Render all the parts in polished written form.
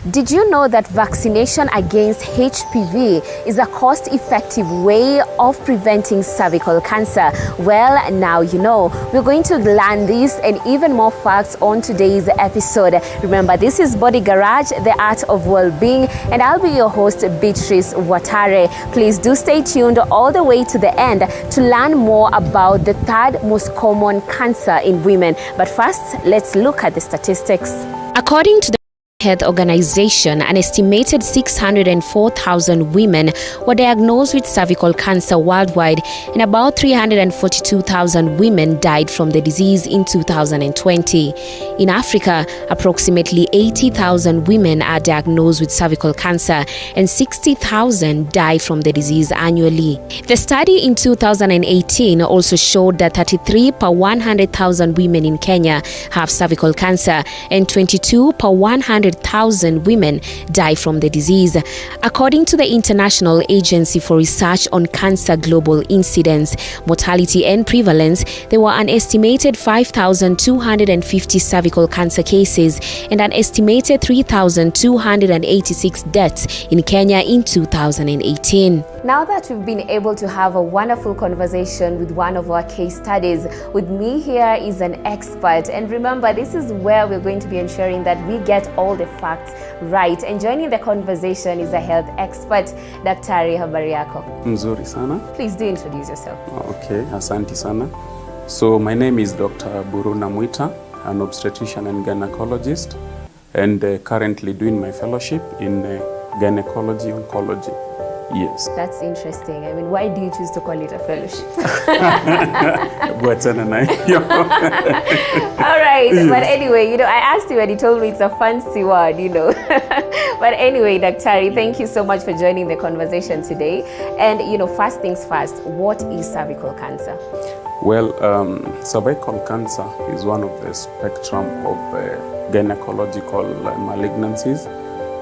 Did you know that vaccination against HPV is a cost-effective way of preventing cervical cancer? Well, now you know. We're going to learn this and even more facts on today's episode. Remember, this is Body Garage, the art of well-being, and I'll be your host, Beatrice Watare. Please do stay tuned all the way to the end to learn more about the third most common cancer in women. But first, let's look at the statistics. According to the Health Organization, an estimated 604,000 women were diagnosed with cervical cancer worldwide, and about 342,000 women died from the disease in 2020. In Africa, approximately 80,000 women are diagnosed with cervical cancer, and 60,000 die from the disease annually. The study in 2018 also showed that 33 per 100,000 women in Kenya have cervical cancer, and 22 per 100,000 women die from the disease. According to the International Agency for Research on Cancer Global Incidence, Mortality and Prevalence, there were an estimated 5,250 cervical cancer cases and an estimated 3,286 deaths in Kenya in 2018. Now that we've been able to have a wonderful conversation with one of our case studies, with me here is an expert. And remember, this is where we're going to be ensuring that we get all the facts right. And joining the conversation is a health expert, Daktari. Habari yako? Mzuri sana. Please do introduce yourself. Okay, asante sana. So my name is Dr. Buruna Mwita, an obstetrician and gynecologist, and currently doing my fellowship in gynecology oncology. Yes. That's interesting. I mean, why do you choose to call it a fellowship? All right. Yes. But anyway, I asked you and you told me it's a fancy word, But anyway, Daktari, thank you so much for joining the conversation today. And, first things first, what is cervical cancer? Well, cervical cancer is one of the spectrum of gynecological malignancies.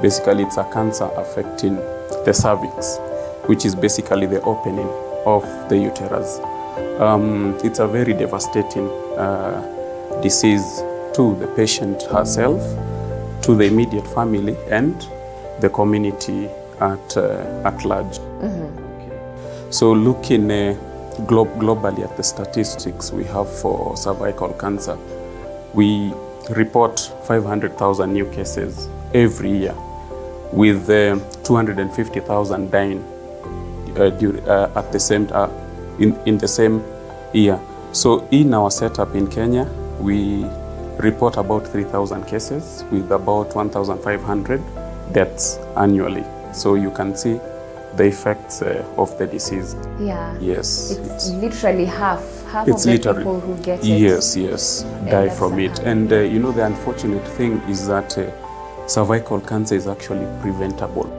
Basically, it's a cancer affecting the cervix, which is basically the opening of the uterus. It's a very devastating disease to the patient herself, to the immediate family, and the community at large. Mm-hmm. Okay. So looking globally at the statistics we have for cervical cancer, we report 500,000 new cases every year, with 250,000 dying at the same in the same year. So in our setup in Kenya, we report about 3,000 cases with about 1,500 deaths annually. So you can see the effects of the disease. Yeah. Yes. It's literally half of the people who get it. Yes, die from it. And the unfortunate thing is that cervical cancer is actually preventable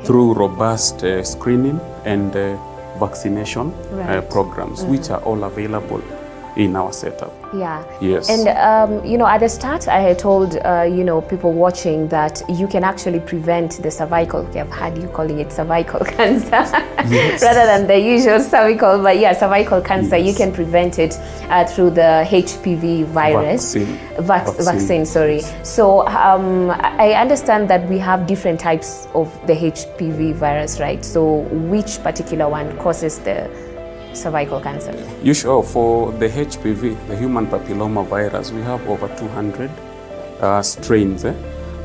through robust screening and vaccination programs, which are all available in our setup. Yeah. Yes. And at the start, I had told people watching that you can actually prevent the cervical. Okay, I've heard you calling it cervical cancer rather than the usual cervical. But yeah, cervical cancer, you can prevent it through the HPV virus vaccine. Sorry. So I understand that we have different types of the HPV virus, right? So which particular one causes the cervical cancer? Usually for the HPV, the human papilloma virus, we have over 200 strains,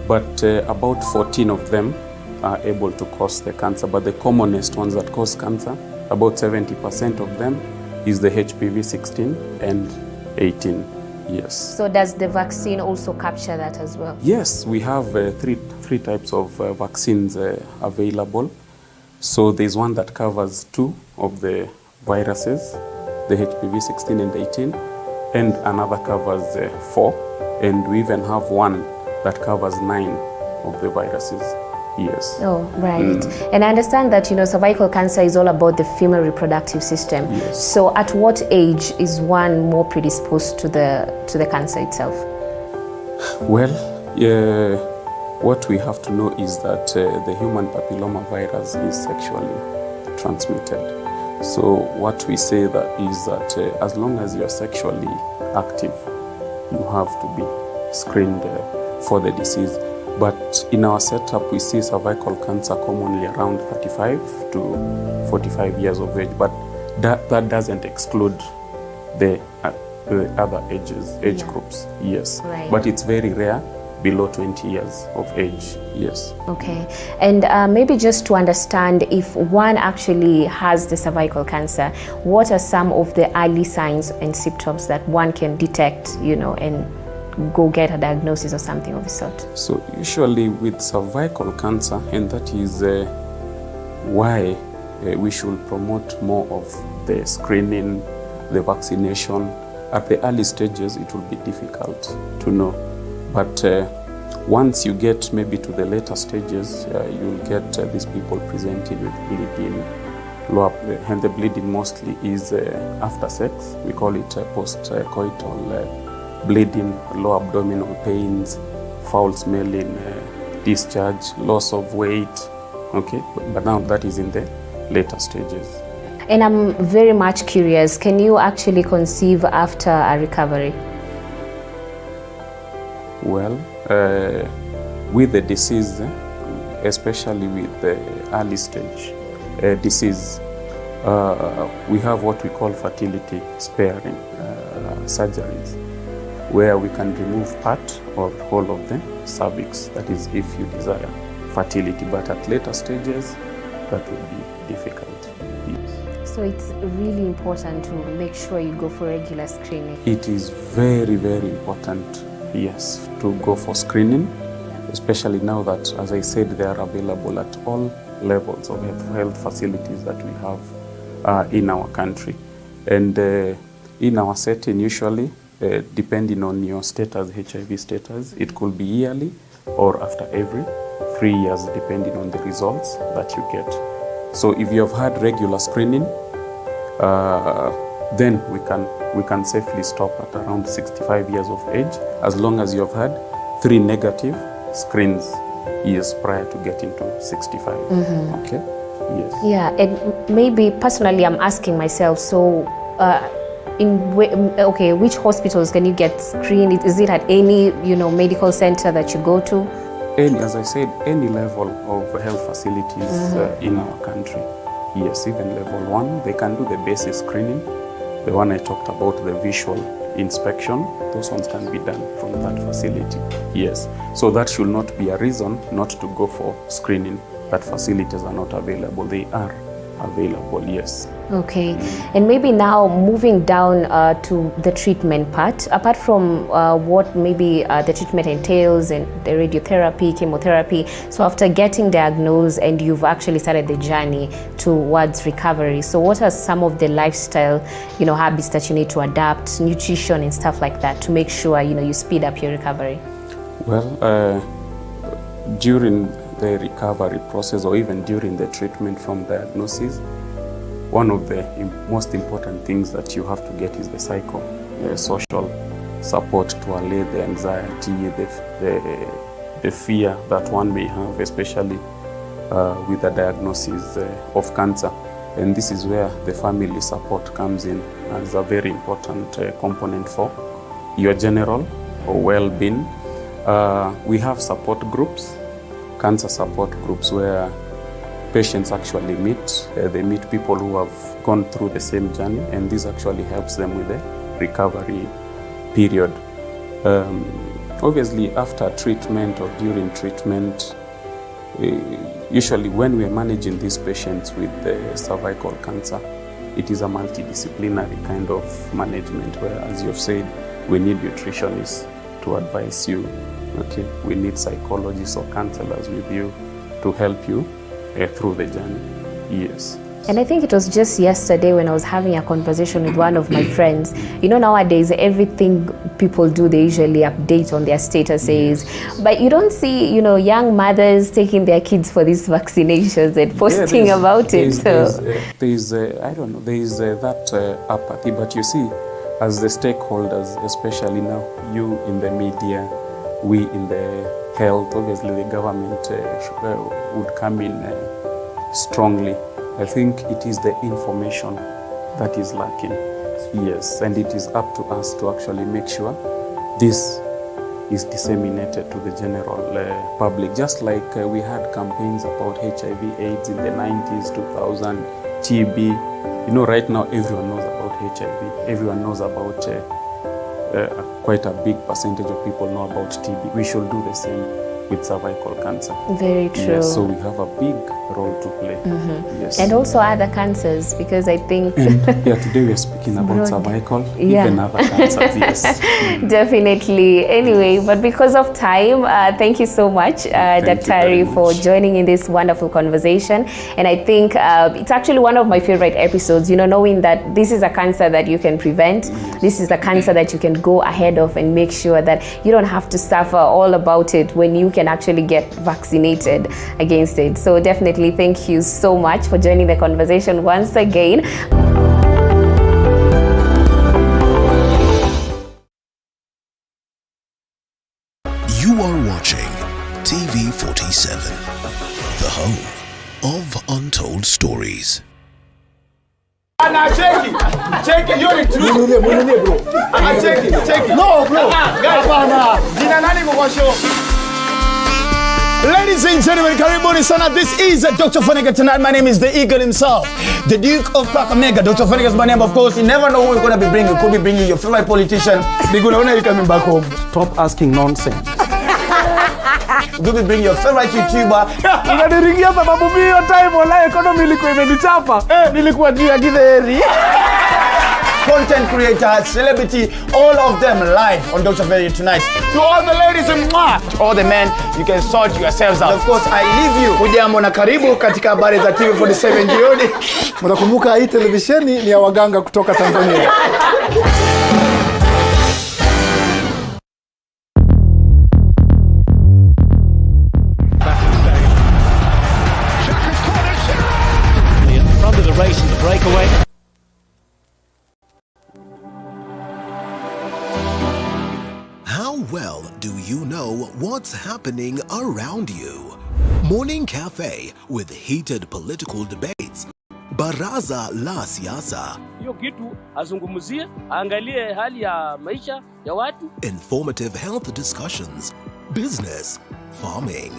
but about 14 of them are able to cause the cancer. But the commonest ones that cause cancer, about 70% of them is the HPV 16 and 18. Yes. So does the vaccine also capture that as well? Yes, we have three types of vaccines available. So there's one that covers 2 of the viruses, the HPV 16 and 18, and another covers 4, and we even have one that covers 9 of the viruses. Yes. Oh, right. And I understand that cervical cancer is all about the female reproductive system. Yes. So at what age is one more predisposed to the cancer itself? Well, what we have to know is that the human papilloma virus is sexually transmitted. So what we say that is that as long as you are sexually active, you have to be screened for the disease. But in our setup, we see cervical cancer commonly around 35 to 45 years of age. But that doesn't exclude the other age groups, yes. Right. But it's very rare below 20 years of age, yes. Okay, and maybe just to understand, if one actually has the cervical cancer, what are some of the early signs and symptoms that one can detect, and go get a diagnosis or something of the sort? So usually with cervical cancer, and that is why we should promote more of the screening, the vaccination. At the early stages, it will be difficult to know. But once you get maybe to the later stages, you'll get these people presenting with bleeding, and the bleeding mostly is after sex. We call it post-coital bleeding, low abdominal pains, foul smelling, discharge, loss of weight. Okay, but now that is in the later stages. And I'm very much curious, can you actually conceive after a recovery? Well, with the disease, especially with the early stage disease, we have what we call fertility sparing surgeries, where we can remove part or whole of the cervix, that is if you desire fertility. But at later stages, that would be difficult. So it's really important to make sure you go for regular screening. It is very, very important, yes, to go for screening, especially now that, as I said, they are available at all levels of health facilities that we have in our country. And in our setting, usually, depending on your status, HIV status, it could be yearly or after every 3 years, depending on the results that you get. So if you have had regular screening, then we can safely stop at around 65 years of age, as long as you have had 3 negative screens years prior to getting to 65. Okay. Yes. Yeah, and maybe personally, I'm asking myself. So, which hospitals can you get screened? Is it at any medical center that you go to? As I said, any level of health facilities in our country. Yes, even level 1, they can do the basic screening. The one I talked about, the visual inspection, those ones can be done from that facility. Yes, so that should not be a reason not to go for screening, that facilities are not available. They are available, yes. Okay, and maybe now moving down to the treatment part, apart from what maybe the treatment entails and the radiotherapy, chemotherapy, so after getting diagnosed and you've actually started the journey towards recovery, so what are some of the lifestyle habits that you need to adapt, nutrition and stuff like that, to make sure you speed up your recovery? Well, during the recovery process, or even during the treatment from diagnosis, one of the most important things that you have to get is the social support to allay the anxiety, the fear that one may have, especially with the diagnosis of cancer. And this is where the family support comes in as a very important component for your general well-being. We have support groups, cancer support groups, where patients actually meet. They meet people who have gone through the same journey, and this actually helps them with the recovery period. Obviously, after treatment or during treatment, usually when we are managing these patients with cervical cancer, it is a multidisciplinary kind of management, where, as you've said, we need nutritionists to advise you. Okay, we need psychologists or counselors with you to help you through the journey. Yes. And I think it was just yesterday when I was having a conversation with one of my friends. Nowadays everything people do, they usually update on their statuses. Yes. But you don't see, young mothers taking their kids for these vaccinations and posting about it. There is that apathy. But you see, as the stakeholders, especially now, you in the media, we in the health, obviously the government would come in strongly. I think it is the information that is lacking. Yes, and it is up to us to actually make sure this is disseminated to the general public. Just like we had campaigns about HIV/AIDS in the 90s, 2000, TB. You know, right now everyone knows about HIV. Everyone knows about, quite a big percentage of people know about TB. We should do the same with cervical cancer. Very true. Yes, so we have a big role to play. Yes. And also other cancers, because I think... today we are speaking about cervical, even other cancers, yes. Definitely. Anyway, but because of time, thank you so much, Dr. for joining in this wonderful conversation. And I think it's actually one of my favorite episodes, you know, knowing that this is a cancer that you can prevent. This is a cancer that you can go ahead of and make sure that you don't have to suffer all about it when you can actually get vaccinated against it. So definitely thank you so much for joining the conversation once again. You are watching TV47, the home of untold stories. Check it, you're in truth. Bro. Check it. No, bro. Ladies and gentlemen, karibuni sana. This is Dr. Fonega tonight. My name is the Eagle himself, the Duke of Kakamega. Dr. Fonega is my name, of course. You never know who we're going to be bringing. Could be bringing your favorite politician. When are you coming back home? Stop asking nonsense. Could be bringing your favorite YouTuber. Unaniringia sababu mimi hiyo time wala economy ilikuwa imenichapa. Nilikuwa juu ya githeri. Content creator, celebrity, all of them live on Dr. Very tonight. To all the ladies and to all the men, you can sort yourselves out. Of course, I leave you. Hujambo na karibu katika habari za TV47 jioni. Mnakumbuka hii televisheni ni ya waganga kutoka Tanzania. Front of the race and the breakaway. How well do you know what's happening around you? Morning Cafe with heated political debates. Baraza la Siasa. Hiyo kitu azungumzie, angalie hali ya maisha ya watu. Informative health discussions. Business, farming.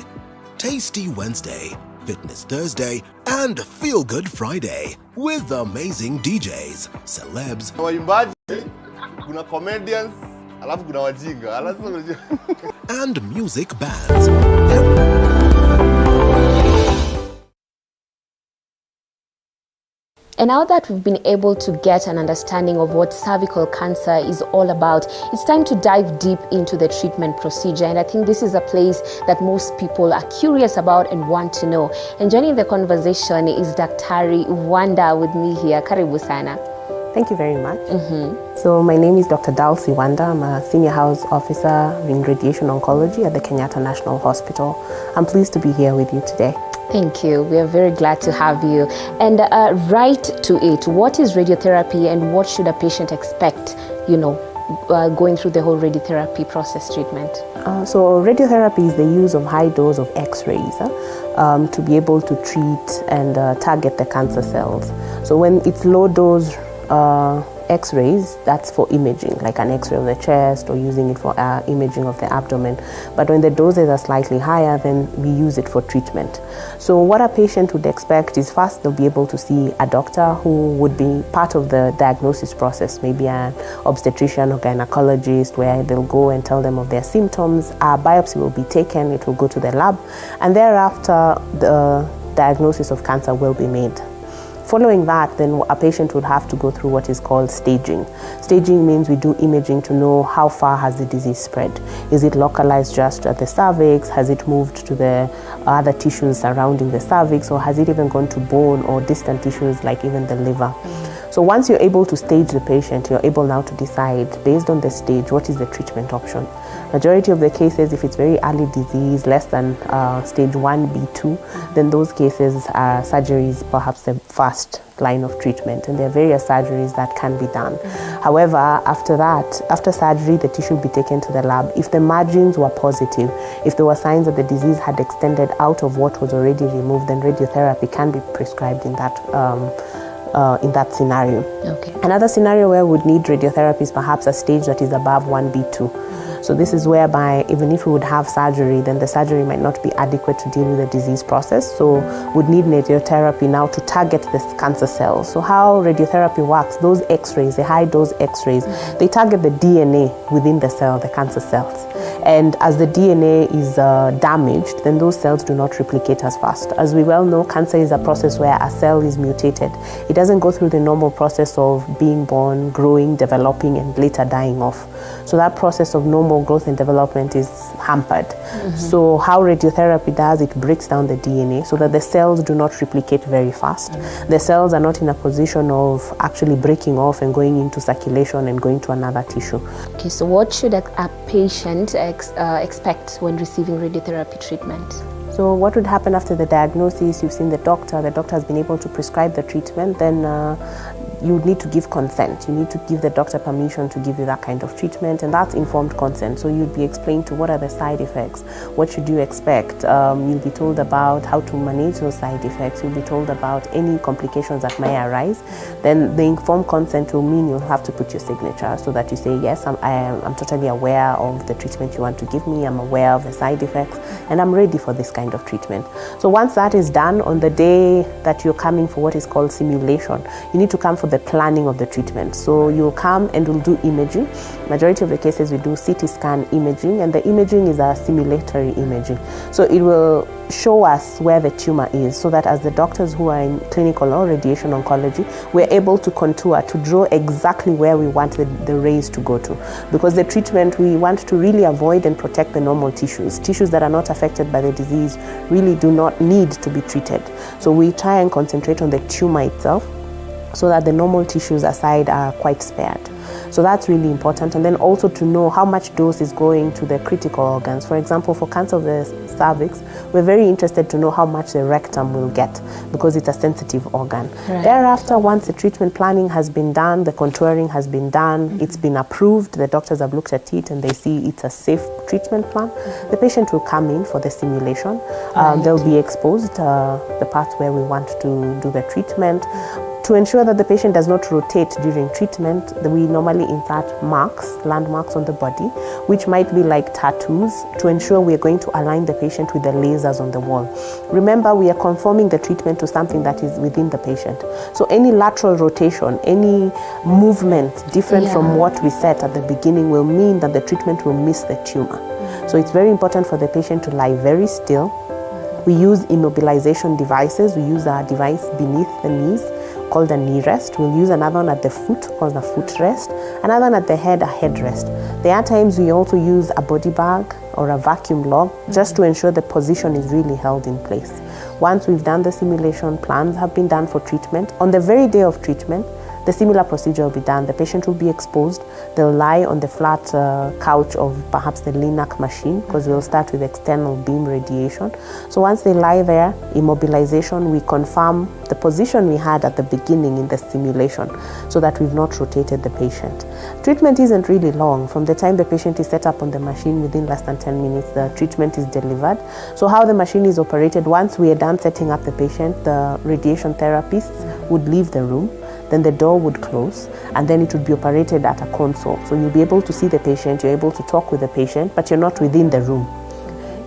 Tasty Wednesday, Fitness Thursday, and Feel Good Friday with amazing DJs, celebs, waimbaji, kuna comedians, alafu kuna wajinga, and music bands. And now that we've been able to get an understanding of what cervical cancer is all about, it's time to dive deep into the treatment procedure. And I think this is a place that most people are curious about and want to know. And joining the conversation is Dr. Wanda with me here. Karibu sana. Thank you very much. So my name is Dr. Dalsi Wanda. I'm a senior house officer in radiation oncology at the Kenyatta National Hospital. I'm pleased to be here with you today. Thank you. We are very glad to have you. And right to it, what is radiotherapy and what should a patient expect, going through the whole radiotherapy process treatment? So radiotherapy is the use of high dose of X-rays to be able to treat and target the cancer cells. So when it's low dose X-rays, that's for imaging, like an X-ray of the chest or using it for imaging of the abdomen. But when the doses are slightly higher, then we use it for treatment. So what a patient would expect is first they'll be able to see a doctor who would be part of the diagnosis process, maybe an obstetrician or gynecologist, where they'll go and tell them of their symptoms. A biopsy will be taken, it will go to the lab, and thereafter the diagnosis of cancer will be made. Following that, then a patient would have to go through what is called staging. Staging means we do imaging to know how far has the disease spread. Is it localized just at the cervix? Has it moved to the other tissues surrounding the cervix? Or has it even gone to bone or distant tissues like even the liver? So once you're able to stage the patient, you're able now to decide, based on the stage, what is the treatment option. Majority of the cases, if it's very early disease, less than stage 1B2, then those cases surgery is perhaps the first line of treatment, and there are various surgeries that can be done. However, after that, after surgery, the tissue will be taken to the lab. If the margins were positive, if there were signs that the disease had extended out of what was already removed, then radiotherapy can be prescribed in that scenario. Okay. Another scenario where we would need radiotherapy is perhaps a stage that is above 1B2. So this is whereby even if we would have surgery, then the surgery might not be adequate to deal with the disease process. So we'd need radiotherapy now to target the cancer cells. So how radiotherapy works, those X-rays, the high dose X-rays, they target the DNA within the cell, the cancer cells. And as the DNA is damaged, then those cells do not replicate as fast. As we well know, cancer is a process where a cell is mutated. It doesn't go through the normal process of being born, growing, developing, and later dying off. So that process of normal growth and development is hampered. So how radiotherapy does, it breaks down the DNA so that the cells do not replicate very fast. The cells are not in a position of actually breaking off and going into circulation and going to another tissue. Okay, so what should a patient expect when receiving radiotherapy treatment? So what would happen after the diagnosis? You've seen the doctor has been able to prescribe the treatment, then you need to give consent. You need to give the doctor permission to give you that kind of treatment, and that's informed consent. So you'll be explained to what are the side effects, what should you expect. You'll be told about how to manage those side effects. You'll be told about any complications that may arise. Then the informed consent will mean you'll have to put your signature so that you say, yes, I'm totally aware of the treatment you want to give me. I'm aware of the side effects, and I'm ready for this kind of treatment. So once that is done, on the day that you're coming for what is called simulation, you need to come for the planning of the treatment. So you'll come and we'll do imaging. Majority of the cases we do CT scan imaging, and the imaging is a simulatory imaging. So it will show us where the tumor is, so that as the doctors who are in clinical or radiation oncology, we're able to contour, to draw exactly where we want the rays to go to. Because the treatment, we want to really avoid and protect the normal tissues. Tissues that are not affected by the disease really do not need to be treated. So we try and concentrate on the tumor itself, so that the normal tissues aside are quite spared. So that's really important. And then also to know how much dose is going to the critical organs. For example, for cancer of the cervix, we're very interested to know how much the rectum will get, because it's a sensitive organ. Right. Thereafter, once the treatment planning has been done, the contouring has been done, it's been approved, the doctors have looked at it and they see it's a safe treatment plan, the patient will come in for the simulation. They'll be exposed the parts where we want to do the treatment. To ensure that the patient does not rotate during treatment, we normally insert marks, landmarks on the body, which might be like tattoos, to ensure we are going to align the patient with the lasers on the wall. Remember, we are conforming the treatment to something that is within the patient. So any lateral rotation, any movement different from what we set at the beginning will mean that the treatment will miss the tumor. So it's very important for the patient to lie very still. We use immobilization devices. We use a device beneath the knees called a knee rest. We'll use another one at the foot called a foot rest, another one at the head, a head rest. There are times we also use a body bag or a vacuum log just to ensure the position is really held in place. Once we've done the simulation, plans have been done for treatment. On the very day of treatment, the similar procedure will be done. The patient will be exposed. They'll lie on the flat couch of perhaps the Linac machine, because we'll start with external beam radiation. So once they lie there, immobilization, we confirm the position we had at the beginning in the simulation, so that we've not rotated the patient. Treatment isn't really long. From the time the patient is set up on the machine, within less than 10 minutes, the treatment is delivered. So how the machine is operated, once we are done setting up the patient, the radiation therapists would leave the room. Then the door would close, and then it would be operated at a console. So you'll be able to see the patient, you're able to talk with the patient, but you're not within the room.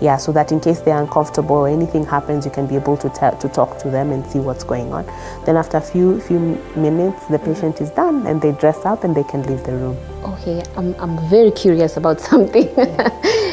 Yeah, so that in case they're uncomfortable or anything happens, you can be able to talk to them and see what's going on. Then after a few minutes, the patient is done and they dress up and they can leave the room. Okay, I'm very curious about something.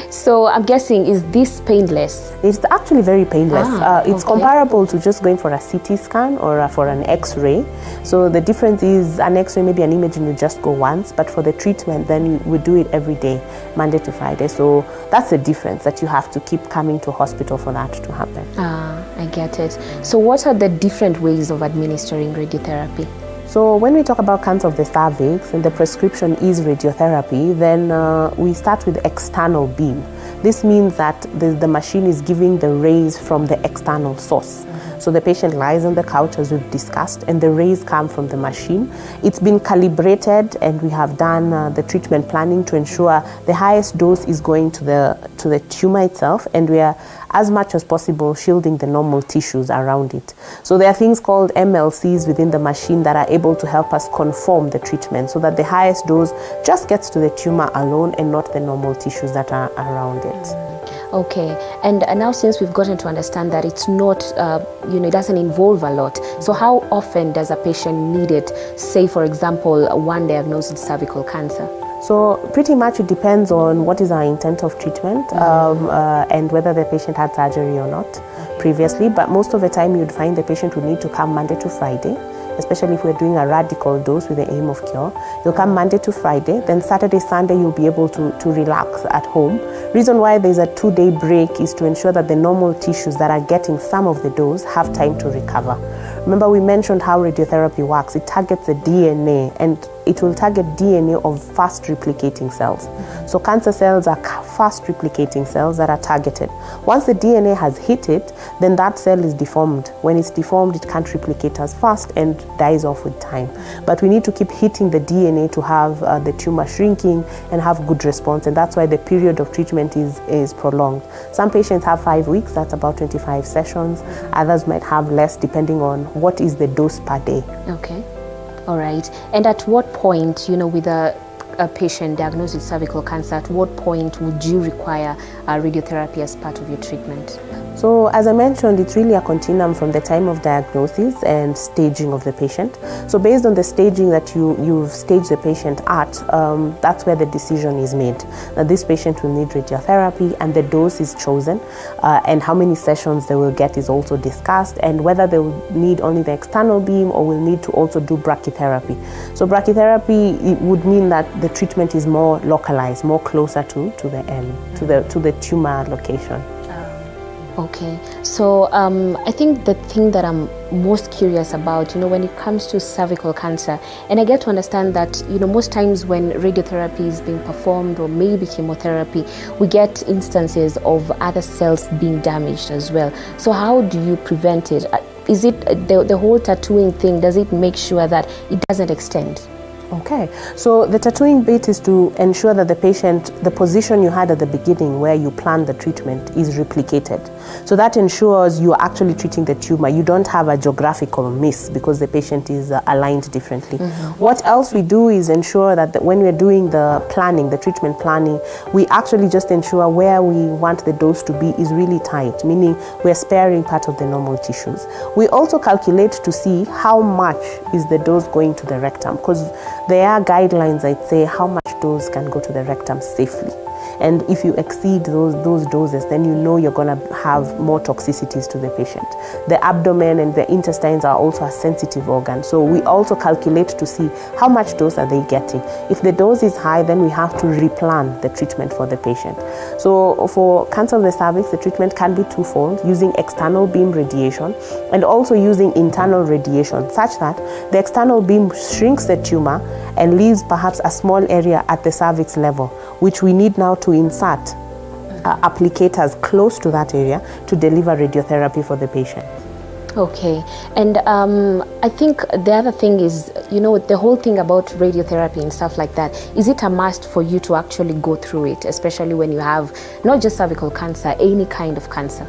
So I'm guessing, is this painless? It's actually very painless. It's comparable to just going for a CT scan or for an X-ray. So the difference is an X-ray, maybe an imaging, you just go once, but for the treatment, then we do it every day, Monday to Friday. So that's the difference, that you have to keep coming to hospital for that to happen. I get it. So what are the different ways of administering radiotherapy? So when we talk about cancer of the cervix and the prescription is radiotherapy, then we start with external beam. This means that the machine is giving the rays from the external source. So the patient lies on the couch, as we've discussed, and the rays come from the machine. It's been calibrated, and we have done the treatment planning to ensure the highest dose is going to the tumor itself, and we are, as much as possible, shielding the normal tissues around it. So there are things called MLCs within the machine that are able to help us conform the treatment so that the highest dose just gets to the tumor alone and not the normal tissues that are around it. Okay, and now since we've gotten to understand that it's not, it doesn't involve a lot, so how often does a patient need it? Say, for example, one diagnosed with cervical cancer. So pretty much it depends on what is our intent of treatment and whether the patient had surgery or not previously. But most of the time you'd find the patient would need to come Monday to Friday, especially if we're doing a radical dose with the aim of cure. You'll come Monday to Friday, then Saturday, Sunday you'll be able to relax at home. Reason why there's a 2-day break is to ensure that the normal tissues that are getting some of the dose have time to recover. Remember, we mentioned how radiotherapy works. It targets the DNA, and it will target DNA of fast replicating cells. So cancer cells are fast replicating cells that are targeted. Once the DNA has hit it, then that cell is deformed. When it's deformed, it can't replicate as fast and dies off with time. But we need to keep hitting the DNA to have the tumor shrinking and have good response, and that's why the period of treatment is prolonged. Some patients have 5 weeks, that's about 25 sessions. Others might have less, depending on what is the dose per day. Okay. All right. And at what point, with a patient diagnosed with cervical cancer, at what point would you require radiotherapy as part of your treatment? So as I mentioned, it's really a continuum from the time of diagnosis and staging of the patient. So based on the staging that you've staged the patient at, that's where the decision is made. That this patient will need radiotherapy, and the dose is chosen, and how many sessions they will get is also discussed, and whether they will need only the external beam or will need to also do brachytherapy. So brachytherapy, it would mean that the treatment is more localized, more closer to the tumor location. Okay, so I think the thing that I'm most curious about, when it comes to cervical cancer, and I get to understand that, most times when radiotherapy is being performed, or maybe chemotherapy, we get instances of other cells being damaged as well. So how do you prevent it? Is it the whole tattooing thing, does it make sure that it doesn't extend? Okay, so the tattooing bit is to ensure that the position you had at the beginning where you planned the treatment is replicated. So that ensures you are actually treating the tumor. You don't have a geographical miss because the patient is aligned differently. What else we do is ensure that when we're doing the planning, the treatment planning, we actually just ensure where we want the dose to be is really tight, meaning we're sparing part of the normal tissues. We also calculate to see how much is the dose going to the rectum, because there are guidelines that say how much dose can go to the rectum safely. And if you exceed those doses, then you're going to have more toxicities to the patient. The abdomen and the intestines are also a sensitive organ. So we also calculate to see how much dose are they getting. If the dose is high, then we have to replan the treatment for the patient. So for cancer of the cervix, the treatment can be twofold, using external beam radiation and also using internal radiation, such that the external beam shrinks the tumor and leaves perhaps a small area at the cervix level, which we need now to insert applicators close to that area to deliver radiotherapy for the patient. Okay, and I think the other thing is, the whole thing about radiotherapy and stuff like that, is it a must for you to actually go through it, especially when you have not just cervical cancer, any kind of cancer?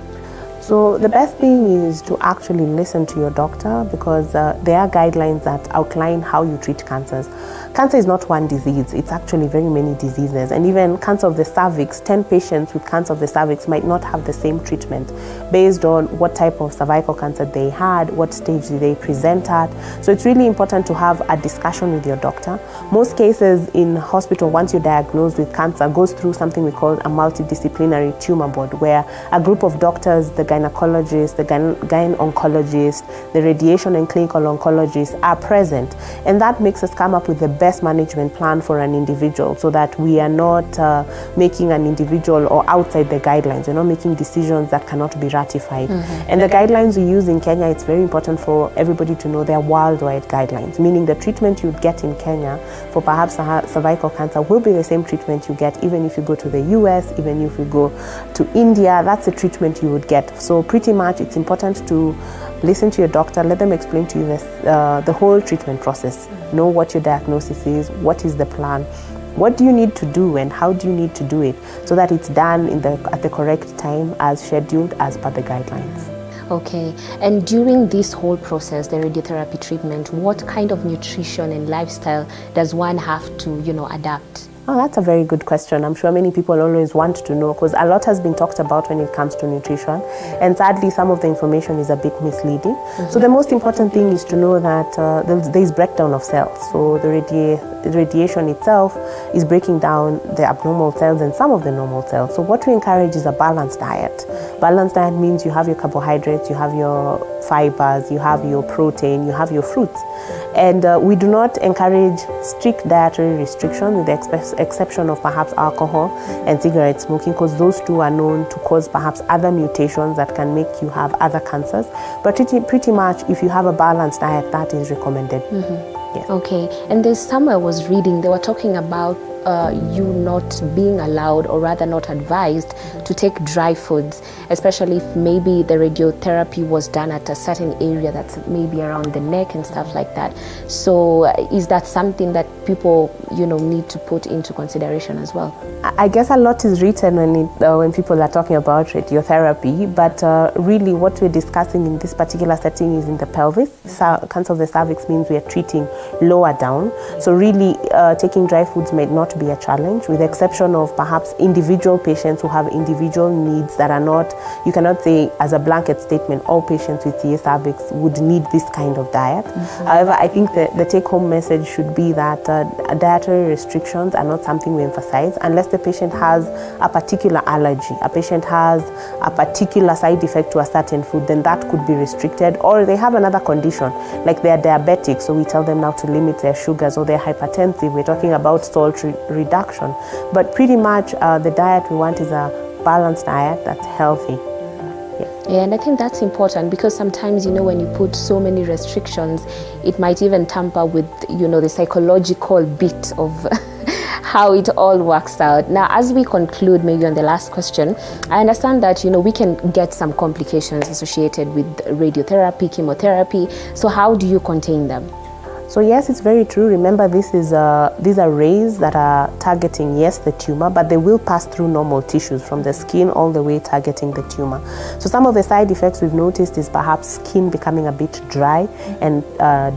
So the best thing is to actually listen to your doctor, because there are guidelines that outline how you treat cancers. Cancer is not one disease, it's actually very many diseases. And even cancer of the cervix, 10 patients with cancer of the cervix might not have the same treatment based on what type of cervical cancer they had, what stage did they present at. So it's really important to have a discussion with your doctor. Most cases in hospital, once you're diagnosed with cancer, goes through something we call a multidisciplinary tumor board, where a group of doctors, the gynecologist, the gyn-oncologist, the radiation and clinical oncologist are present. And that makes us come up with the best management plan for an individual, so that we are not making an individual or outside the guidelines. We're not making decisions that cannot be ratified. And the guidelines we use in Kenya, it's very important for everybody to know they're worldwide guidelines, meaning the treatment you'd get in Kenya for perhaps cervical cancer will be the same treatment you get even if you go to the US, even if you go to India. That's the treatment you would get. So pretty much it's important to listen to your doctor, let them explain to you this, the whole treatment process. Know what your diagnosis is, what is the plan, what do you need to do and how do you need to do it, so that it's done at the correct time as scheduled as per the guidelines. Okay, and during this whole process, the radiotherapy treatment, what kind of nutrition and lifestyle does one have to, adapt? Oh, that's a very good question. I'm sure many people always want to know, because a lot has been talked about when it comes to nutrition, and sadly some of the information is a bit misleading. So the most important thing is to know that there is breakdown of cells. So the radiation itself is breaking down the abnormal cells and some of the normal cells. So what we encourage is a balanced diet. Balanced diet means you have your carbohydrates, you have your fibers, you have your protein, you have your fruits. And we do not encourage strict dietary restriction, with the exception of perhaps alcohol and cigarette smoking, because those two are known to cause perhaps other mutations that can make you have other cancers. But pretty much, if you have a balanced diet, that is recommended. Yes. Okay, and there's somewhere I was reading, they were talking about you not being allowed, or rather not advised, to take dry foods, especially if maybe the radiotherapy was done at a certain area that's maybe around the neck and stuff like that. So is that something that people need to put into consideration as well? I guess a lot is written when people are talking about radiotherapy, but really what we're discussing in this particular setting is in the pelvis. Cancer of the cervix means we are treating lower down. So really taking dry foods may not be a challenge, with the exception of perhaps individual patients who have individual needs that are not, you cannot say as a blanket statement all patients with CA cervix would need this kind of diet. However, I think the take-home message should be that dietary restrictions are not something we emphasize unless the patient has a particular allergy, a patient has a particular side effect to a certain food, then that could be restricted, or they have another condition like they are diabetic, so we tell them now to limit their sugars, or they're hypertensive, we're talking about salt reduction. But pretty much the diet we want is a balanced diet that's healthy. Yeah, and I think that's important, because sometimes, when you put so many restrictions, it might even tamper with, the psychological bit of how it all works out. Now, as we conclude, maybe on the last question, I understand that, we can get some complications associated with radiotherapy, chemotherapy. So how do you contain them? So yes, it's very true. Remember, these are rays that are targeting, yes, the tumor, but they will pass through normal tissues from the skin all the way targeting the tumor. So some of the side effects we've noticed is perhaps skin becoming a bit dry and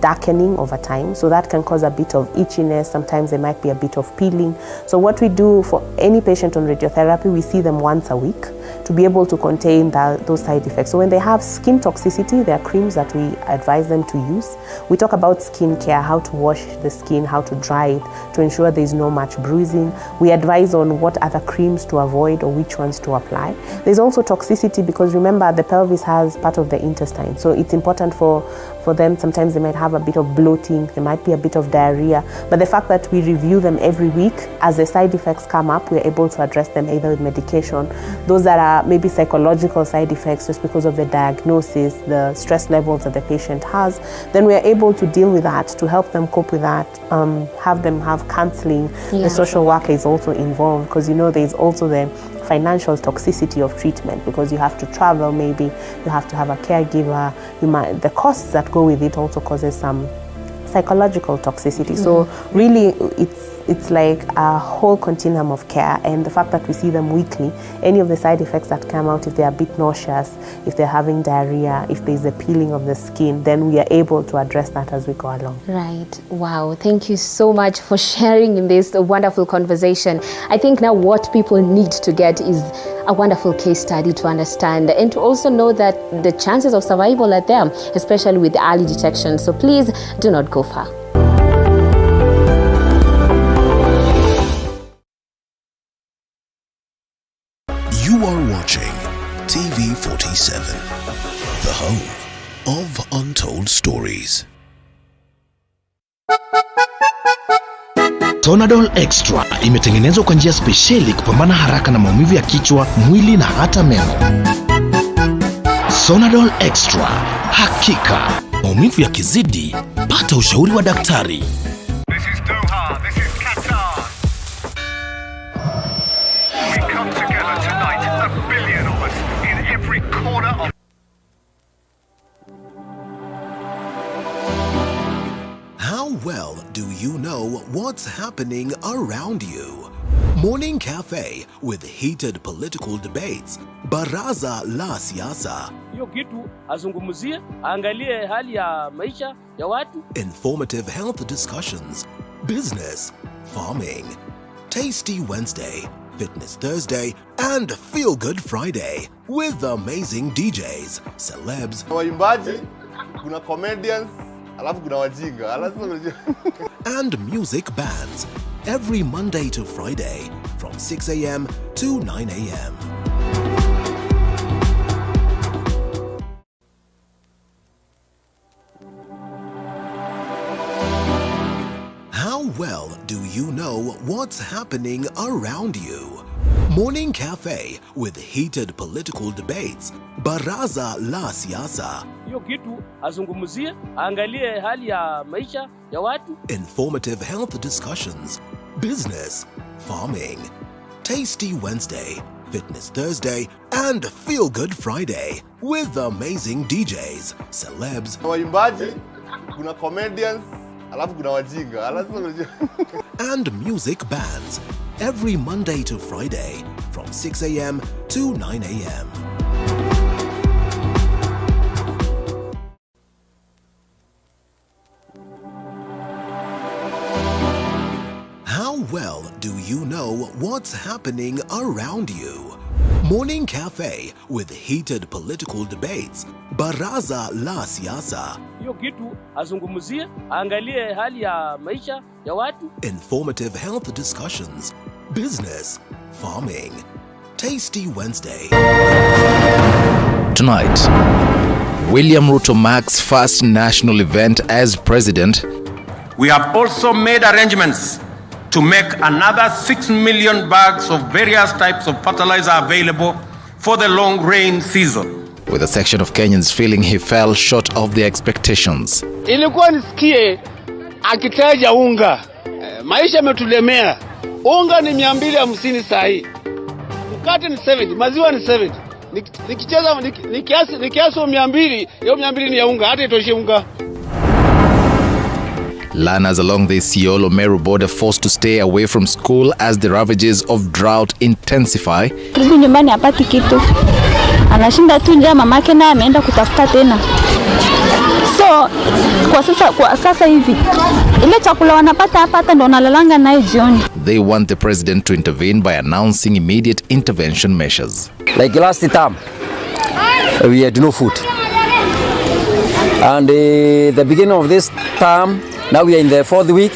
darkening over time. So that can cause a bit of itchiness. Sometimes there might be a bit of peeling. So what we do for any patient on radiotherapy, we see them once a week to be able to contain those side effects. So when they have skin toxicity, there are creams that we advise them to use. We talk about skin care, how to wash the skin, how to dry it to ensure there is no much bruising. We advise on what other creams to avoid or which ones to apply. There's also toxicity, because remember, the pelvis has part of the intestine. So it's important for them. Sometimes they might have a bit of bloating, there might be a bit of diarrhea, but the fact that we review them every week, as the side effects come up, we're able to address them either with medication, those that are maybe psychological side effects just because of the diagnosis, the stress levels that the patient has, then we're able to deal with that, to help them cope with that, have them have counseling. The social worker is also involved, because there's also the financial toxicity of treatment, because you have to travel, maybe you have to have a caregiver, the costs that go with it also causes some psychological toxicity. So really it's like a whole continuum of care, and the fact that we see them weekly, any of the side effects that come out, if they're a bit nauseous, if they're having diarrhea, if there's a peeling of the skin, then we are able to address that as we go along. Right. Wow. Thank you so much for sharing in this wonderful conversation. I think now what people need to get is a wonderful case study to understand, and to also know that the chances of survival are there, especially with early detection. So please do not go far. You are watching TV47, the home of untold stories. Sonadol Extra imetengenezwa kwa njia spesheli kupambana haraka na maumivu ya kichwa, mwili na hata meno. Sonadol Extra, hakika maumivu yakizidi, pata ushauri wa daktari. This is Doha, this is Qatar. We come together tonight, a billion of us in every corner of do you know what's happening around you? Morning Cafe with heated political debates. Baraza la Siasa. Hiyo kitu azungumzie, angalie hali ya maisha ya watu. Informative health discussions. Business, farming. Tasty Wednesday, Fitness Thursday, and Feel Good Friday with amazing DJs, celebs, waimbaji, kuna comedians, alafu kuna wajinga. and music bands every Monday to Friday from 6 a.m. to 9 a.m. How well do you know what's happening around you? Morning Cafe with heated political debates. Baraza la Siasa. Hiyo kitu azungumzie, angalie hali ya maisha ya watu. Informative health discussions. Business, farming. Tasty Wednesday, Fitness Thursday, and Feel Good Friday with amazing DJs, celebs, waimbaji, kuna comedians, alafu kuna wajinga. and music bands every Monday to Friday from 6 a.m. to 9 a.m. How well do you know what's happening around you? Morning Cafe with heated political debates. Baraza la Siasa. Hiyo kitu azungumzie, angalie hali ya maisha ya watu. Informative health discussions. Business, farming. Tasty Wednesday. Tonight, William Ruto marks first national event as president. We have also made arrangements to make another 6 million bags of various types of fertilizer available for the long rain season. With a section of Kenyans feeling he fell short of their expectations. Ilikuwa nisikie akitaja unga. Maisha yametulemea. Unga ni 250 saa hii. Mkate ni 70, maziwa ni 70. Ni kiasi 200, hiyo 200 ni ya unga, hata itoshe unga. Learners along the Isiolo-Meru border forced to stay away from school as the ravages of drought intensify. Kirudi nyumbani hapati kitu. Anashinda tu njaa, mamake naye ameenda kutafuta tena. So kwa sasa hivi ile chakula wanapata hapa ndo nalalanga nayo jioni. They want the president to intervene by announcing immediate intervention measures. Like last time, we had no food. And the beginning of this term, now we are in the 4th week.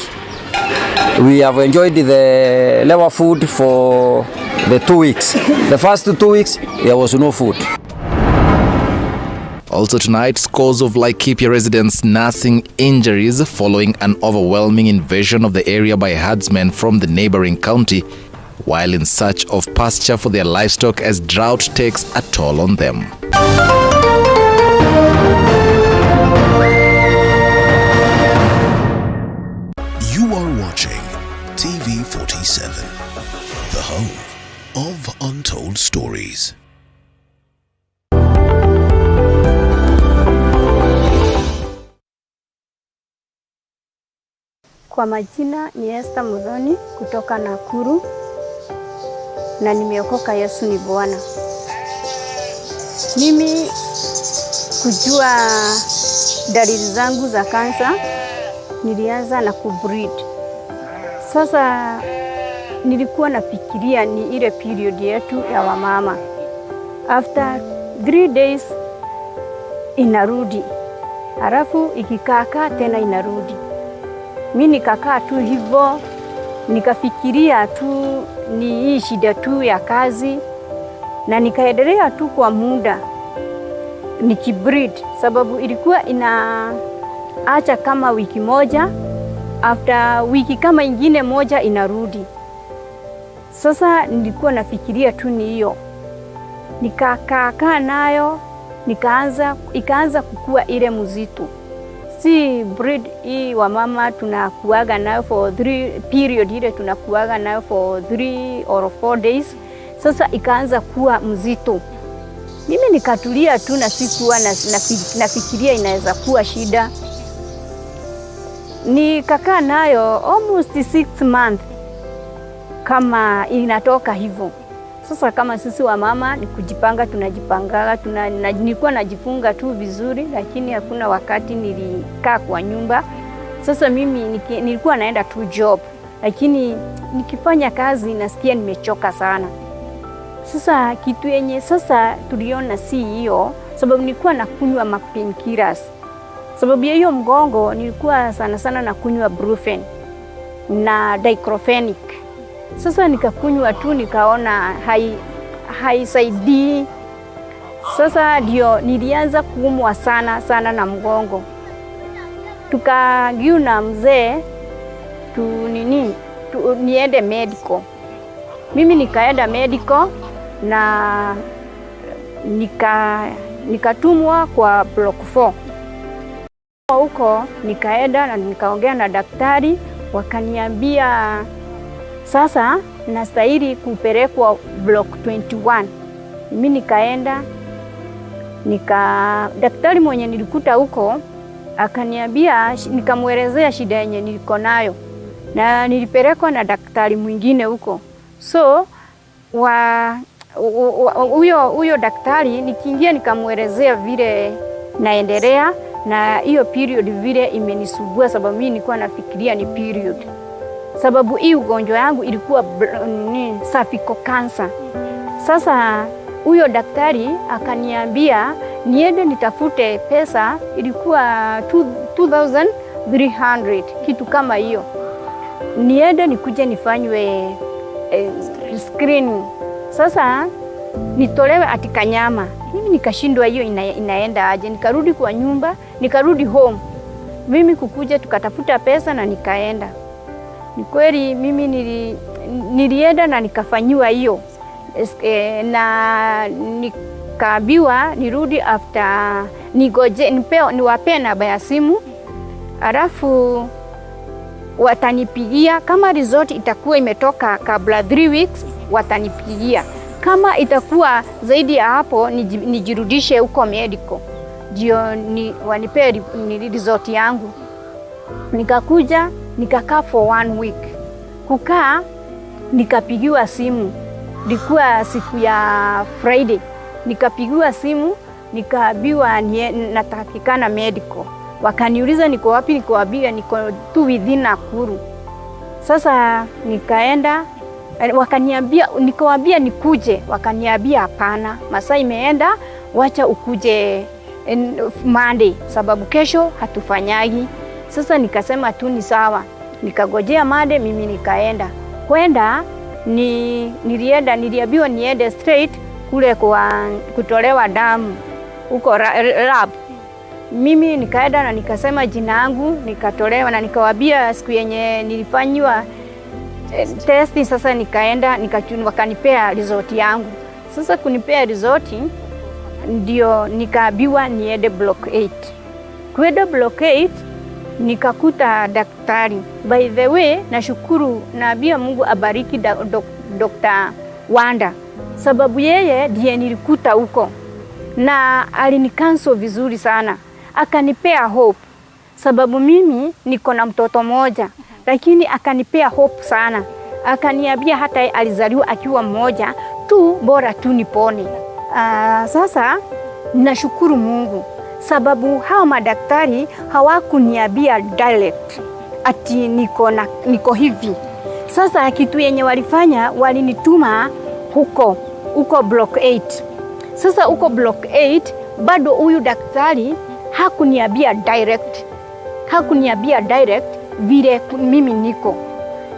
We have enjoyed the level food for the 2 weeks. The first 2 weeks, there was no food. Also tonight, scores of Laikipia residents nursing injuries following an overwhelming invasion of the area by herdsmen from the neighboring county, while in search of pasture for their livestock as drought takes a toll on them. You are watching TV47, the home of untold stories. Kwa majina ni Esther Mudhoni kutoka Nakuru na nimeokoka. Yesu ni Bwana. Mimi kujua dalili zangu za kansa nilianza na kubreed. Sasa nilikuwa nafikiria ni ile period yetu ya wamama. After 3 days inarudi. Halafu ikikaa tena inarudi. Mimi nikakaa tu hivyo, nikafikiria tu ni hii shida tu ya kazi, na nikaendelea tu kwa muda nikibreed, sababu ilikuwa inaacha kama wiki moja, after wiki kama ingine moja inarudi. Sasa nilikuwa nafikiria tu ni hiyo, nikakaa nayo, ikaanza kukua ile mzito. Si breed hii wa mama tunakuaga nayo for 3 period, ile tunakuaga nayo for 3 or 4 days. Sasa ikaanza kuwa mzito. Mimi nikatulia tu na sikuwa nafikiria inaweza kuwa shida. Nikakaa nayo almost 6 months kama inatoka hivyo. Sasa kama sisi wa mama ni kujipanga, tunajipanga, nilikuwa najifunga tu vizuri, lakini hakuna wakati nilikaa kwa nyumba. Sasa mimi nilikuwa naenda tu job, lakini nikifanya kazi nasikia nimechoka sana. Sasa kitu yenye sasa tuliona si hiyo, sababu nilikuwa nakunywa painkillers. Sababu ya hiyo mgongo nilikuwa sana nakunywa Brufen na diclofenac. Sasa nikakunywa tu, nikaona haisaidii. Sasa ndio nilianza kuumwa sana na mgongo. Tukagiu na mzee niende medical. Mimi nikaenda medical na nikatumwa kwa block 4. Huko nikaenda na nikaongea na daktari, wakaniambia sasa nastahili kupelekwa block 21. Mimi nikaenda daktari mwenye nilikuta huko akaniambia, nikamwelezea shida yenye niliko nayo na nilipelekwa na daktari mwingine huko. So huyo daktari nikiingia nikamwelezea vile naendelea na hiyo period vile imenisubua, sababu mimi nilikuwa nafikiria ni period. Sababu hii ugonjwa yangu ilikuwa cervical cancer. Sasa huyo daktari akaniambia niende nitafute pesa, ilikuwa 2300 kitu kama hiyo. Niende nikuje nifanywe screening. Sasa nitolewe atika nyama. Mimi nikashindwa hiyo inaenda aje. Nikarudi kwa nyumba, nikarudi home. Mimi kukuja tukatafuta pesa na nikaenda. Ni kweli mimi nilienda na nikafanyiwa hiyo. Na nikaambiwa nirudi after niwape namba ya simu, alafu watanipigia. Kama result itakuwa imetoka kabla 3 weeks watanipigia. Kama itakuwa zaidi ya hapo nijirudishe huko medical, ndio wanipe result yangu. Nikakuja nikakaa for 1 week. Kukaa nikapigiwa simu, ilikuwa siku ya Friday. Nikapigiwa simu nikaambiwa natakikana medical. Wakaniuliza niko wapi, nikawaambia niko tu within Nakuru. Sasa nikaenda, wakaniambia, nikawaambia nikuje, wakaniambia hapana, masaa imeenda, wacha ukuje Monday sababu kesho hatufanyagi. Sasa nikasema tu ni sawa, nikagojea Monday. Mimi nikaenda niliambiwa niende straight kule kwa kutolewa damu huko lab. Mimi nikaenda na nikasema jina yangu, nikatolewa na nikawaambia siku yenye nilifanywa testi. Sasa nikaenda wakanipea result yangu. Sasa kunipea result ndio nikaambiwa niende block 8. Kwenda block 8 nikakuta daktari. By the way, nashukuru, naambia Mungu abariki Dr. Wanda, sababu yeye ndiye nilikuta huko na alinikansel vizuri sana, akanipea hope, sababu mimi niko na mtoto mmoja, lakini akanipea hope sana. Akaniambia hata alizaliwa akiwa mmoja tu, bora tu nipone. Sasa nashukuru Mungu, sababu hao madaktari hawakuniambia direct ati niko hivi. Sasa kitu yenye walifanya, walinituma huko block 8. Sasa huko block 8 bado huyu daktari hakuniambia direct vile mimi niko.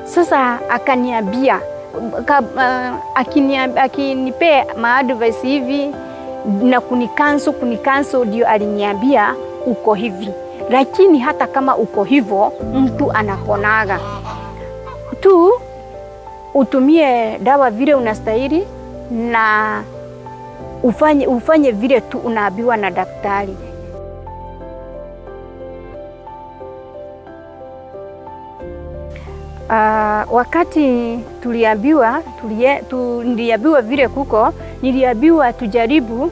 Sasa akaniambia akinipea maadvice hivi na kunikanso ndio aliniambia uko hivi, lakini hata kama uko hivyo mtu anaponaga tu, utumie dawa vile unastahili na ufanye vile tu unaambiwa na daktari. Wakati niliambiwa vile kuko, niliambiwa tujaribu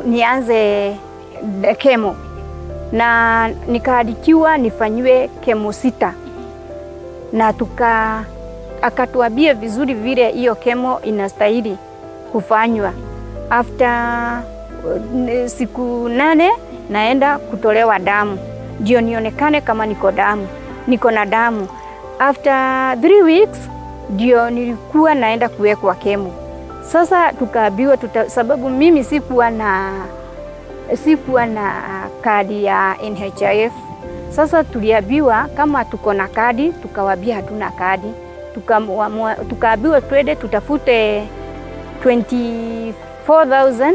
nianze chemo. na nikaandikiwa nifanyiwe kemo 6 na akatuambia vizuri vile hiyo kemo inastahili kufanywa. After siku 8 naenda kutolewa damu ndio nionekane kama niko na damu. After 3 weeks ndio nilikuwa naenda kuwekwa kemo. Sasa tukaambiwa sababu mimi sikuwa na kadi ya NHIF. Sasa tuliambiwa kama tuko na kadi, tukawaambia hatuna kadi. Tukaambiwa twende tutafute 24,000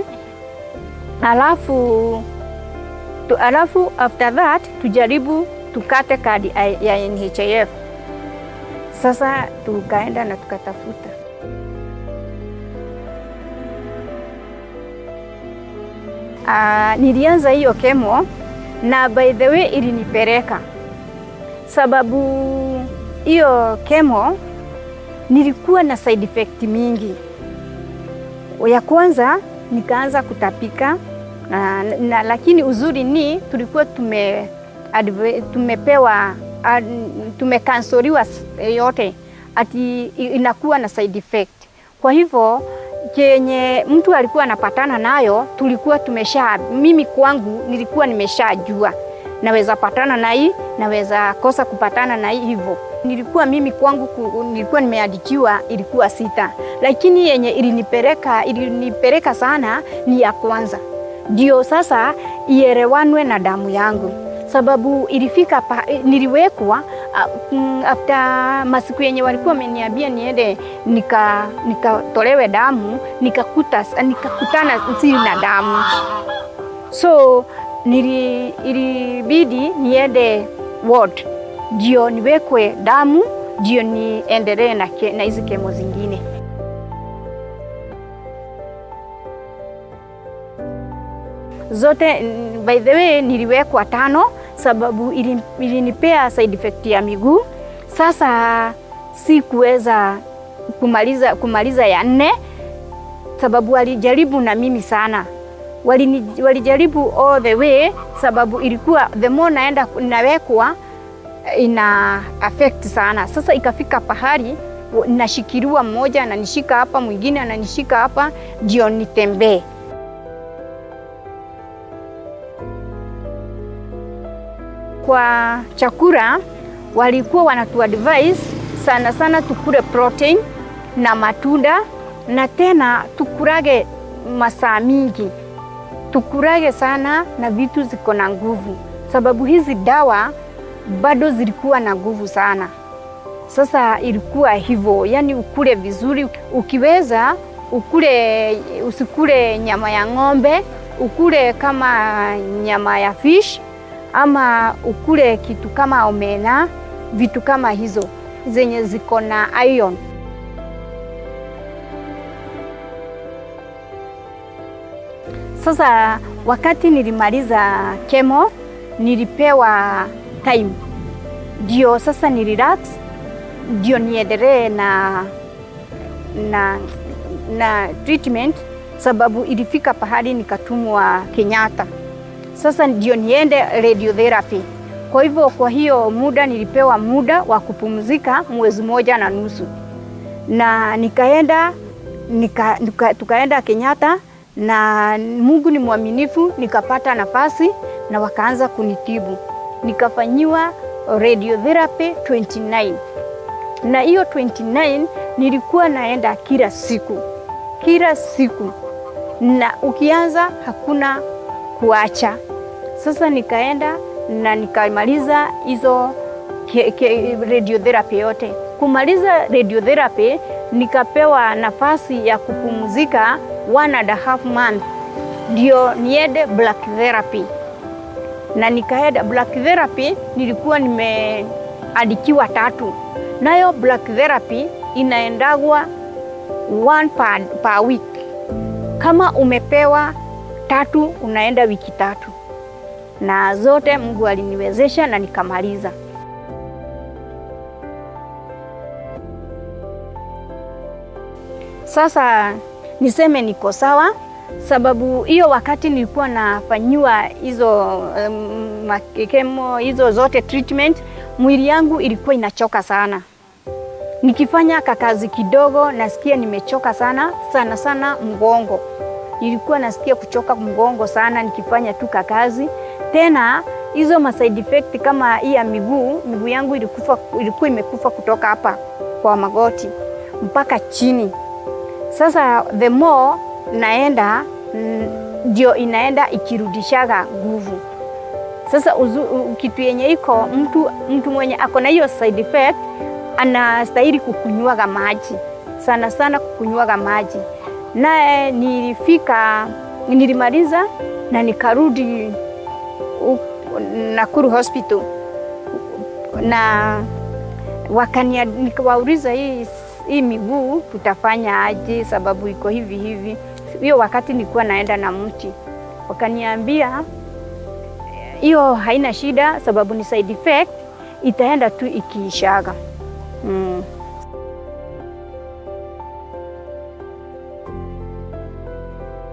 alafu after that tujaribu tukate kadi ya NHIF. Sasa tukaenda na tukatafuta. Nilianza hiyo kemo na by the way ilinipeleka, sababu hiyo kemo nilikuwa na side effect mingi. Ya kwanza nikaanza kutapika na lakini uzuri ni tulikuwa tumekansoliwa yote ati inakuwa na side effect. Kwa hivyo kenye mtu alikuwa anapatana nayo tulikuwa mimi kwangu nilikuwa nimeshajua naweza patana na hii, naweza kosa kupatana na hii. Hivyo mimi kwangu nilikuwa nimeandikiwa ilikuwa 6, lakini yenye ilinipeleka sana ni ya kwanza. Ndio sasa ielewanwe na damu yangu, sababu ilifika niliwekwa after masiku yenye walikuwa wameniambia niende nikatolewe damu, nikakutana sina damu. So ilibidi niende ward ndio niwekwe damu ndio niendelee na hizi kemo zingine. Zote by the way niliwekwa 5 sababu ilinipea side effect ya miguu. Sasa sikuweza kumaliza ya 4 sababu walijaribu na mimi sana. Walijaribu all the way sababu ilikuwa the more naenda nawekwa ina affect sana. Sasa ikafika pahali nashikiliwa, mmoja ananishika hapa, mwingine ananishika hapa ndio nitembee. Kwa chakula walikuwa wanatuadvise sana tukule protein na matunda, na tena tukurage masaa mingi, tukurage sana na vitu ziko na nguvu, sababu hizi dawa bado zilikuwa na nguvu sana. Sasa ilikuwa hivyo, yani ukule vizuri, ukiweza usikule nyama ya ng'ombe, ukule kama nyama ya fish ama ukule kitu kama omena, vitu kama hizo zenye ziko na iron. Sasa wakati nilimaliza kemo nilipewa time, ndio sasa ni relax, ndio niendelee na treatment, sababu ilifika pahali nikatumwa Kenyatta. Sasa ndio niende radiotherapy. Kwa hivyo kwa hiyo muda nilipewa muda wa kupumzika 1.5 mwezi, na tukaenda Kenyatta, na Mungu ni mwaminifu, nikapata nafasi na wakaanza kunitibu. Nikafanyiwa radiotherapy 29, na hiyo 29 nilikuwa naenda kila siku, na ukianza hakuna kuacha. Sasa nikaenda na nikamaliza hizo radiotherapy yote. Kumaliza radiotherapy nikapewa nafasi ya kupumzika 1.5 month, ndio niende black therapy. Na nikaenda black therapy, nilikuwa nimeandikiwa 3, nayo black therapy inaendagwa 1 per week. Kama umepewa 3 unaenda wiki 3, na zote Mungu aliniwezesha na nikamaliza. Sasa niseme niko sawa, sababu hiyo wakati nilikuwa nafanyiwa hizo makemo hizo zote treatment, mwili yangu ilikuwa inachoka sana. Nikifanya kakazi kidogo nasikia nimechoka sana sana mgongo. Nilikuwa nasikia kuchoka mgongo sana nikifanya tu kakazi. Tena hizo ma side effect kama hii ya miguu yangu ilikuwa imekufa kutoka hapa kwa magoti mpaka chini. Sasa the more naenda ndio inaenda ikirudishaga nguvu. Sasa kitu yenye iko mtu mwenye ako na hiyo side effect anastahili kukunywaga maji. Sana kukunywaga maji. Na nilimaliza na nikarudi Nakuru Hospital. Na nikawauliza hii miguu tutafanya aje sababu iko hivi. Hiyo wakati nilikuwa naenda na mti. Wakaniambia hiyo haina shida sababu ni side effect, itaenda tu ikiishaga.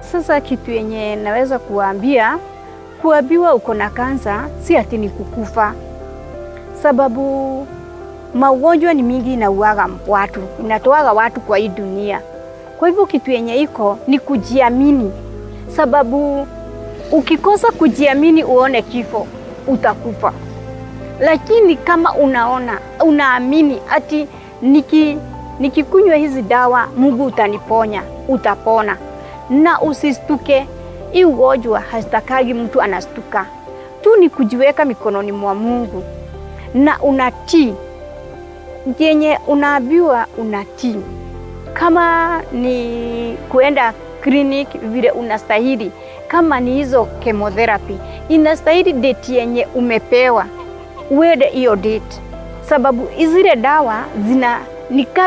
Sasa kitu yenye naweza kuambiwa uko na kansa si ati ni kukufa. Sababu magonjwa ni mingi inatoaga watu kwa hii dunia. Kwa hivyo kitu yenye iko ni kujiamini. Sababu ukikosa kujiamini uone kifo, utakufa. Lakini kama unaamini ati nikikunywa hizi dawa Mungu utaniponya, utapona. Na usistuke. Hii ugonjwa hastakagi mtu anastuka. Tu ni kujiweka mikononi mwa Mungu. Na unatii. Yenye unaambiwa unatii. Kama ni kuenda clinic vile unastahili. Kama ni hizo chemotherapy, inastahili date yenye umepewa. Uende hiyo date. Sababu zile dawa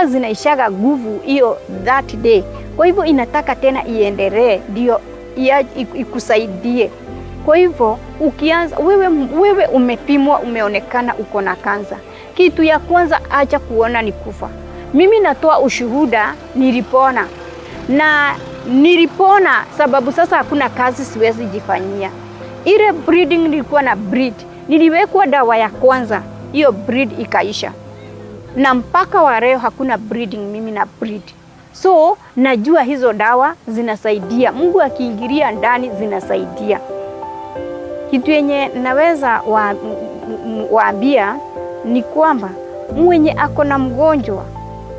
zinaishaga nguvu hiyo that day. Kwa hivyo inataka tena iendelee ndio ikusaidie. Kwa hivyo ukianza wewe umepimwa, umeonekana uko na kansa. Kitu ya kwanza acha kuona ni kufa. Mimi natoa ushuhuda, nilipona. Na nilipona sababu sasa hakuna kazi siwezi jifanyia. Ile breeding nilikuwa na breed. Niliwekwa dawa ya kwanza, hiyo breed ikaisha. Na mpaka wa leo hakuna breeding mimi na breed. So najua hizo dawa zinasaidia. Mungu akiingilia ndani zinasaidia. Kitu yenye naweza waambia ni kwamba mwenye ako na mgonjwa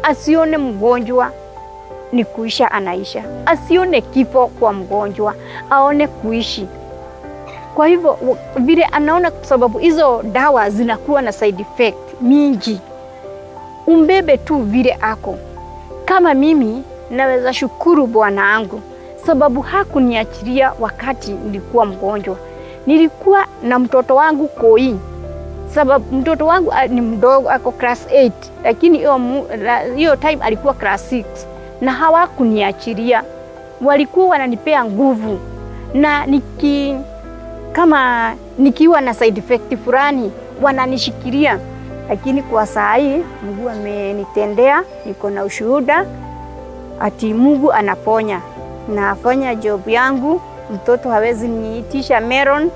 asione mgonjwa ni kuisha anaisha. Asione kifo kwa mgonjwa, aone kuishi. Kwa hivyo vile anaona sababu hizo dawa zinakuwa na side effect mingi. Umbebe tu vile ako. Kama mimi naweza shukuru Bwana wangu sababu hakuniachilia wakati nilikuwa mgonjwa. Nilikuwa na mtoto wangu koi. Sababu mtoto wangu ni mdogo, ako class 8, lakini hiyo time alikuwa class 6 na hawakuniachilia. Walikuwa wananipea nguvu. Na kama nikiwa na side effect fulani wananishikilia. Lakini kwa saa hii Mungu amenitendea, niko na ushuhuda ati Mungu anaponya. Nafanya job yangu, mtoto hawezi niitisha melon.